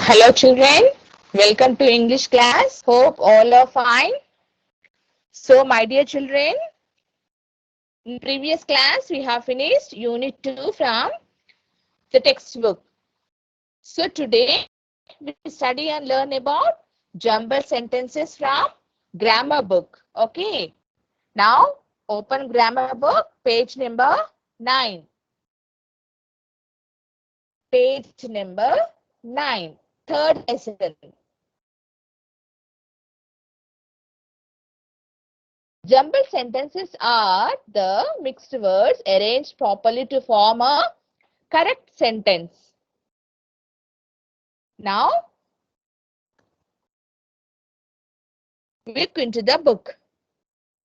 Hello children, welcome to English class. Hope all are fine. So my dear children, in previous class we have finished unit 2 from the textbook. So today we study and learn about jumble sentences from grammar book. Okay. Now open grammar book page number 9. Page number 9. Third lesson. Jumbled sentences are the mixed words arranged properly to form a correct sentence. Now, look into the book.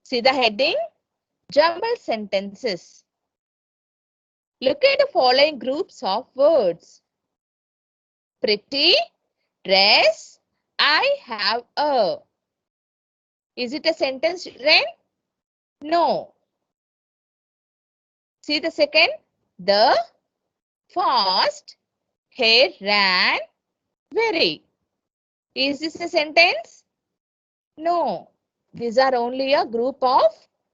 See the heading? Jumbled sentences. Look at the following groups of words. Pretty, dress, I have a. Is it a sentence, children? No. See the second? The, fast, hair ran, very. Is this a sentence? No. These are only a group of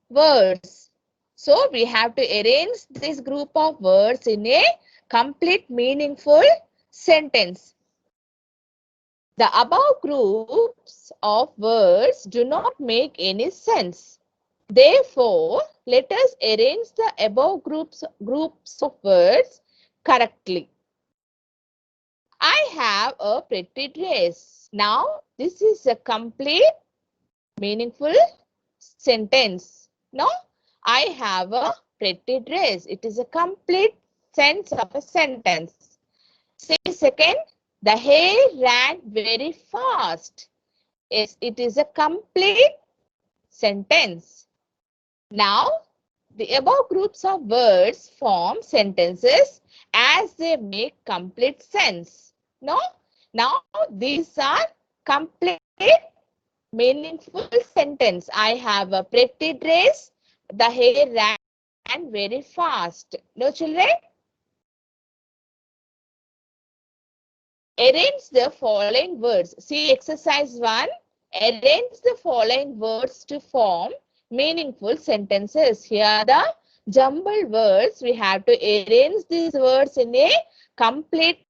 words. So we have to arrange this group of words in a complete meaningful sentence. The above groups of words do not make any sense. Therefore, let us arrange the above groups of words correctly. I have a pretty dress. Now, this is a complete meaningful sentence. No, I have a pretty dress. It is a complete sense of a sentence. Say second, the hare ran very fast. Yes, it is a complete sentence. Now, the above groups of words form sentences as they make complete sense. No, now these are complete meaningful sentence. I have a pretty dress. The hare ran very fast. No, children? Arrange the following words. See exercise 1. Arrange the following words to form meaningful sentences. Here are the jumbled words. We have to arrange these words in a complete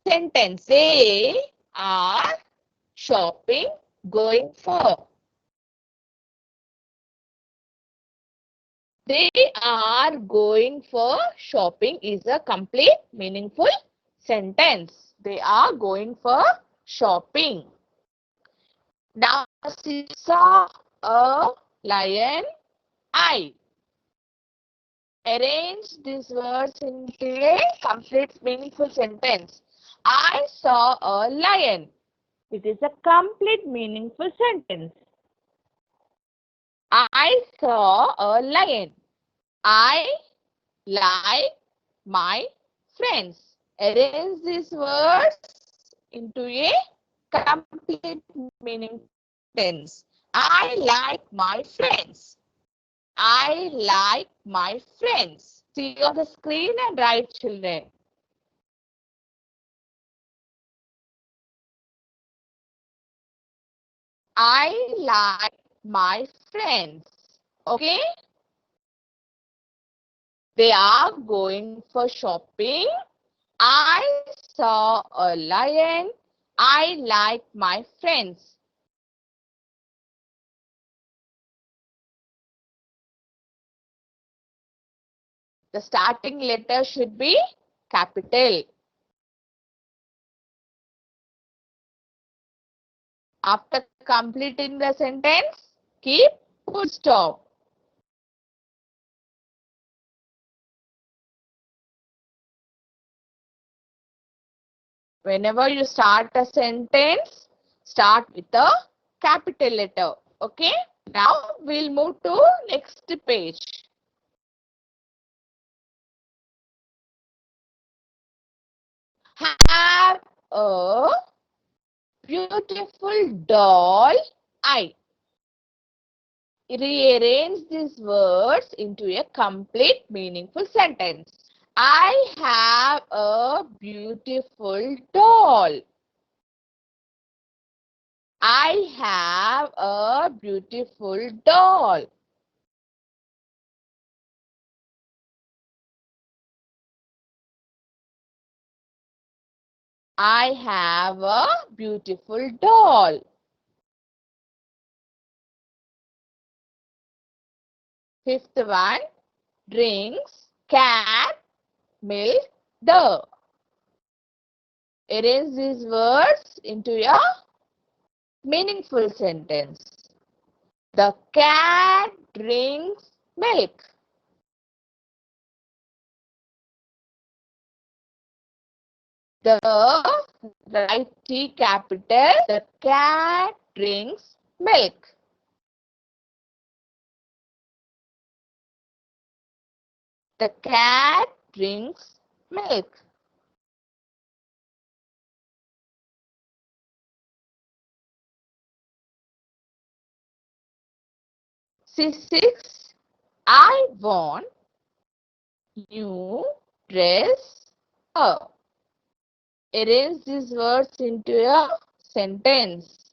sentence. They are shopping, going for. They are going for shopping is a complete meaningful sentence. They are going for shopping. Now she saw a lion eye. Arrange these words into a complete meaningful sentence. I saw a lion. It is a complete meaningful sentence. I saw a lion. I like my friends. Arrange these words into a complete meaning sentence. I like my friends. I like my friends. See on the screen and write, children. I like my friends. Okay? They are going for shopping. I saw a lion. I like my friends. The starting letter should be capital. After completing the sentence, keep full stop. Whenever you start a sentence, start with a capital letter. Okay? Now we'll move to next page. Have a beautiful doll eye. Rearrange these words into a complete meaningful sentence. I have a beautiful doll. I have a beautiful doll. I have a beautiful doll. Fifth one, drinks, cat, milk, the. Arrange these words into a meaningful sentence. The cat drinks milk. The write T capital. The cat drinks milk. The cat drinks milk. C6. I want new dress. Arrange these words into a sentence.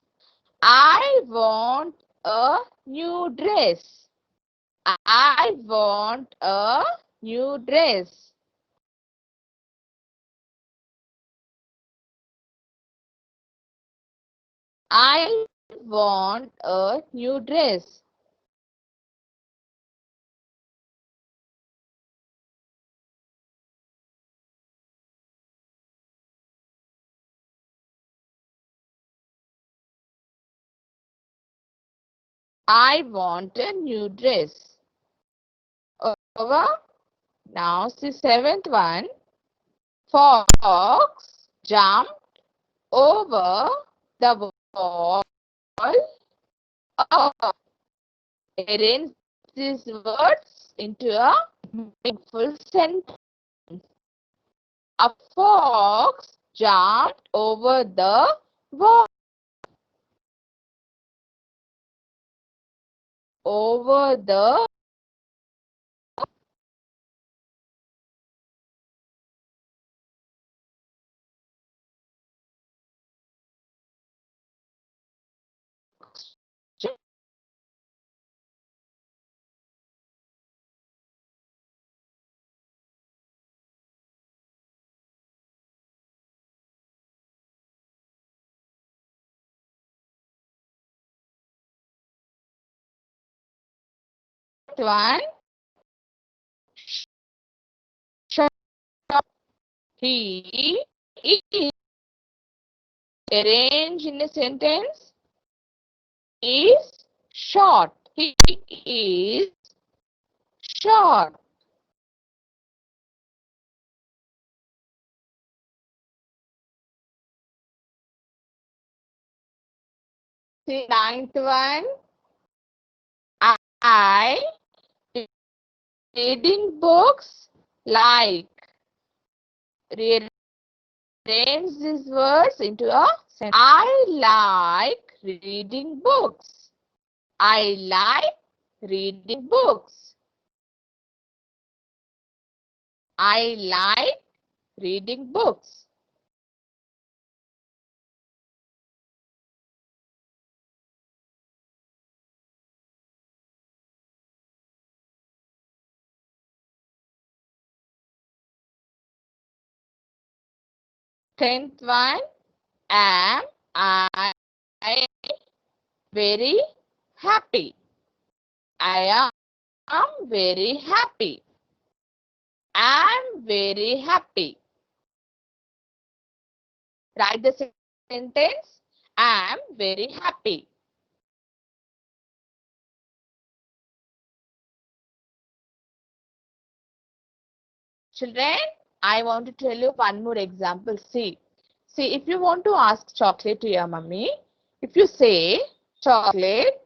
I want a new dress. I want a new dress. I want a new dress. I want a new dress. Over. Now the seventh one. Fox jumped over the wall. Arrange these words into a meaningful sentence. A fox jumped over the wall. Over the one. He is. Arrange in a sentence. Is short. He is short. The ninth one. I reading books like. Rearrange these words into a sentence. I like reading books. I like reading books. I like reading books. Tenth one. Am I very happy? I am very happy. Am very happy. Write the sentence. Am very happy. Children, I want to tell you one more example. See, if you want to ask chocolate to your mummy, if you say chocolate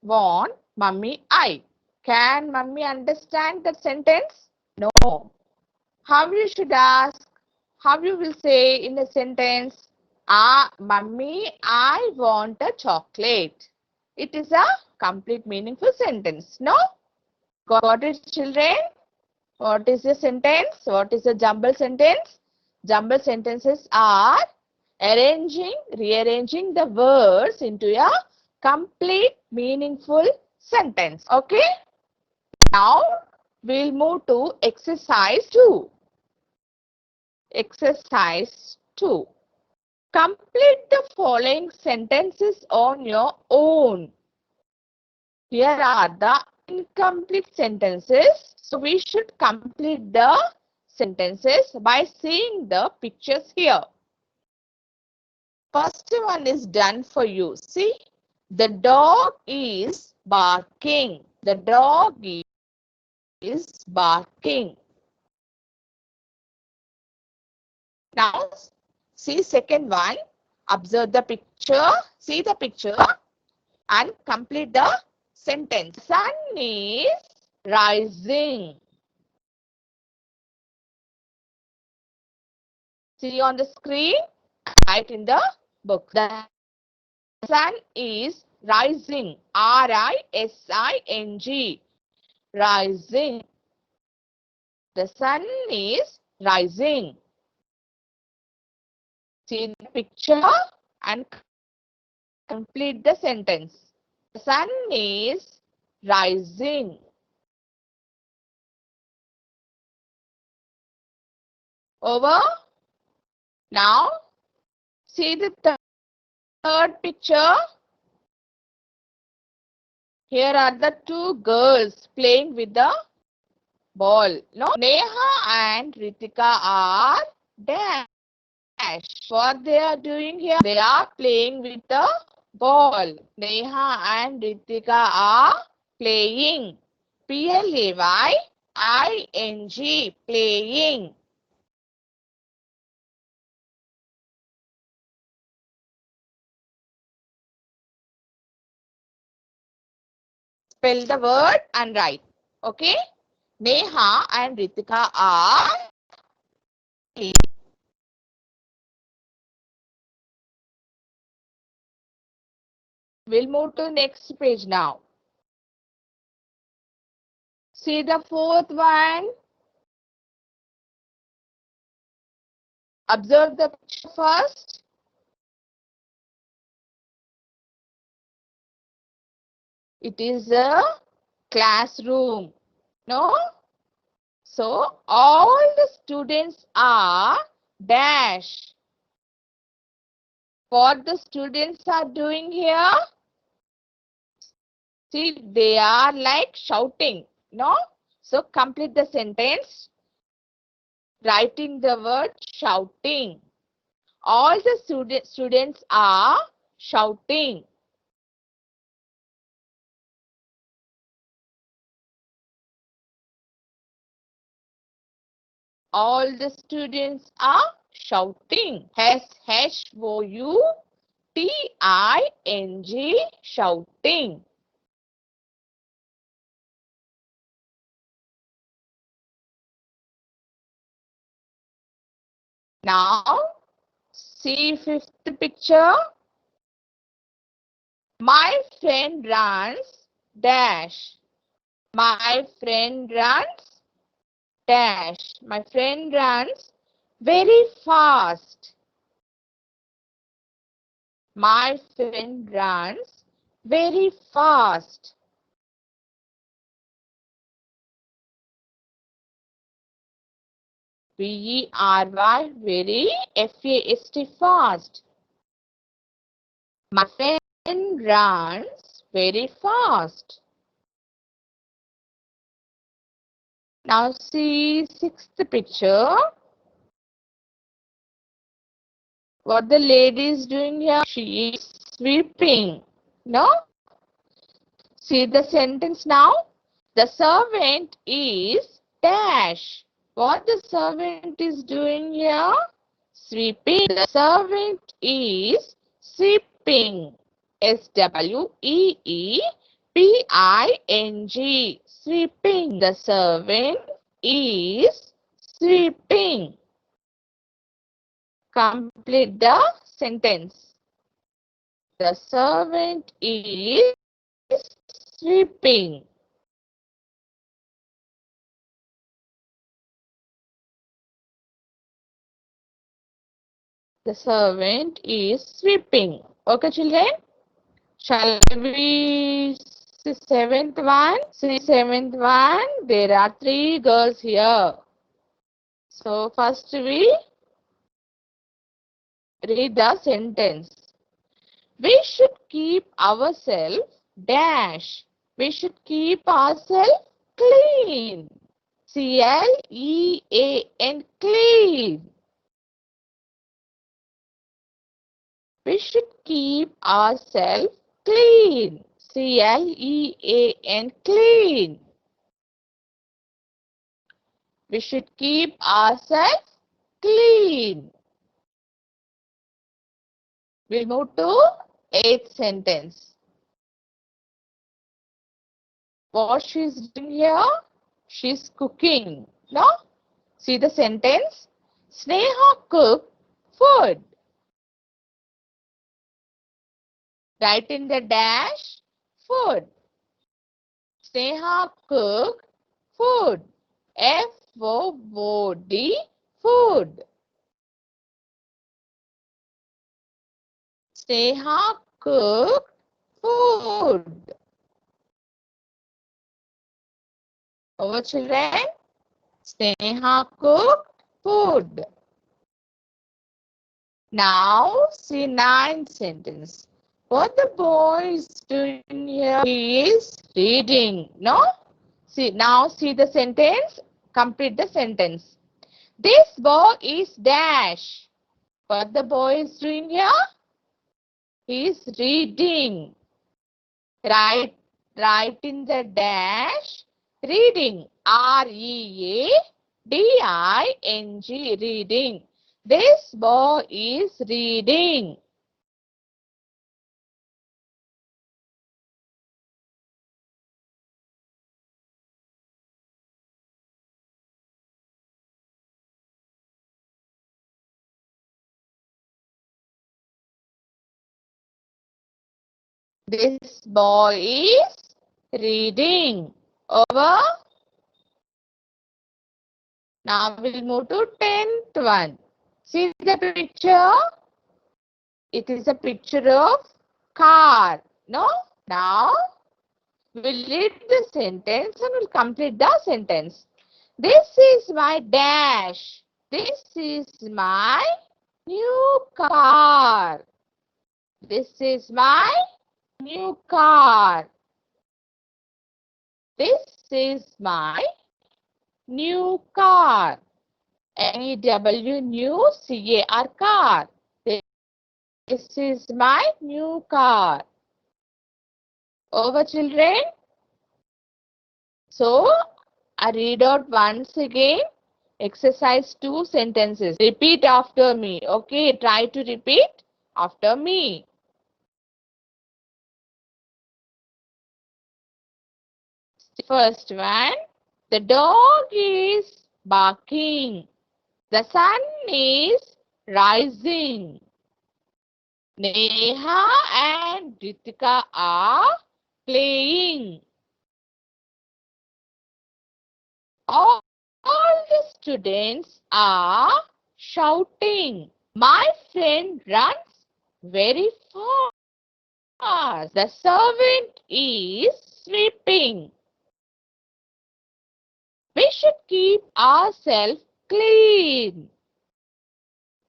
want mummy I, can mummy understand that sentence? No. How you should ask? How you will say in a sentence? Ah, mummy, I want a chocolate. It is a complete meaningful sentence. No? Got it, children? What is a sentence? What is a jumble sentence? Jumble sentences are rearranging the words into a complete meaningful sentence. Okay? Now we'll move to exercise 2. Exercise 2. Complete the following sentences on your own. Here are the incomplete sentences. So we should complete the sentences by seeing the pictures here. First one is done for you. See, the dog is barking. The dog is barking. Now, see second one. Observe the picture. See the picture and complete the sentence. Sun is rising. See on the screen, write in the book. The sun is rising. R-I-S-I-N-G. Rising. The sun is rising. See the picture and complete the sentence. The sun is rising. Over. Now, see the third picture. Here are the two girls playing with the ball. No, Neha and Ritika are dash. What they are doing here? They are playing with the ball. Neha and Ritika are playing. P-L-A-Y-I-N-G. Playing. Spell the word and write. Okay? Neha and Ritika are playing. We'll move to next page now. See the fourth one. Observe the picture first. It is a classroom. No? So, all the students are dash. What the students are doing here? See, they are like shouting. No? So, complete the sentence. Writing the word shouting. All the students are shouting. All the students are shouting. S-H-O-U-T-I-N-G, shouting. Now, see fifth picture. My friend runs dash. My friend runs dash. My friend runs very fast. My friend runs very fast. V-E-R-Y, very, F-A-S-T, fast. My friend runs very fast. Now see sixth picture. What the lady is doing here? She is sweeping. No? See the sentence now. The servant is dash. What the servant is doing here? Sweeping. The servant is sweeping. S-W-E-E-P-I-N-G. Sweeping. The servant is sweeping. Complete the sentence. The servant is sweeping. The servant is sweeping. Okay, children. Shall we see seventh one? See seventh one. There are three girls here. So first we read the sentence. We should keep ourselves dash. We should keep ourselves clean. C-L-E-A-N, clean. We should keep ourselves clean. C-L-E-A-N, clean. We should keep ourselves clean. We'll move to eighth sentence. What she's doing here? She's cooking. No? See the sentence? Sneha cooked food. Write in the dash food. Sneha cooked food. F-O-O-D, food. Sneha cooked food. Over children. Sneha cooked food. Now see ninth sentence. What the boy is doing here? He is reading. No? See now see the sentence. Complete the sentence. This boy is dash. What the boy is doing here? He is reading. Write in the dash reading. R-E-A-D-I-N-G, reading. This boy is reading. This boy is reading. Over. Now we'll move to 10th one. See the picture? It is a picture of car. No? Now we'll read the sentence and we'll complete the sentence. This is my dash. This is my new car. This is my new car. This is my new car. N-E-W, new, C-A-R, car. This is my new car. Over children. So, I read out once again. Exercise 2 sentences. Repeat after me. Okay, try to repeat after me. First one. The dog is barking. The sun is rising. Neha and Ritika are playing. All the students are shouting. My friend runs very fast. The servant is sweeping. We should keep ourselves clean.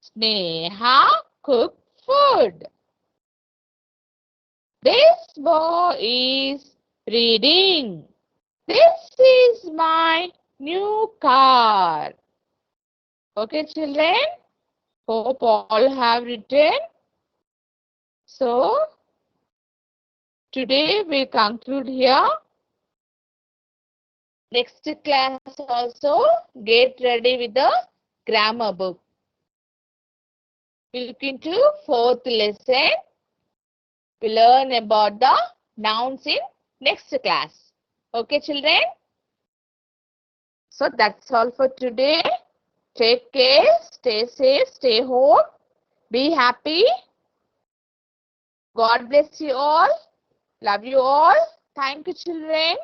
Sneha cooked food. This boy is reading. This is my new car. Okay, children? Hope all have written. So, today we conclude here. Next class also, get ready with the grammar book. We look into 4th lesson. We learn about the nouns in next class. Okay, children? So, that's all for today. Take care, stay safe, stay home, be happy. God bless you all. Love you all. Thank you, children.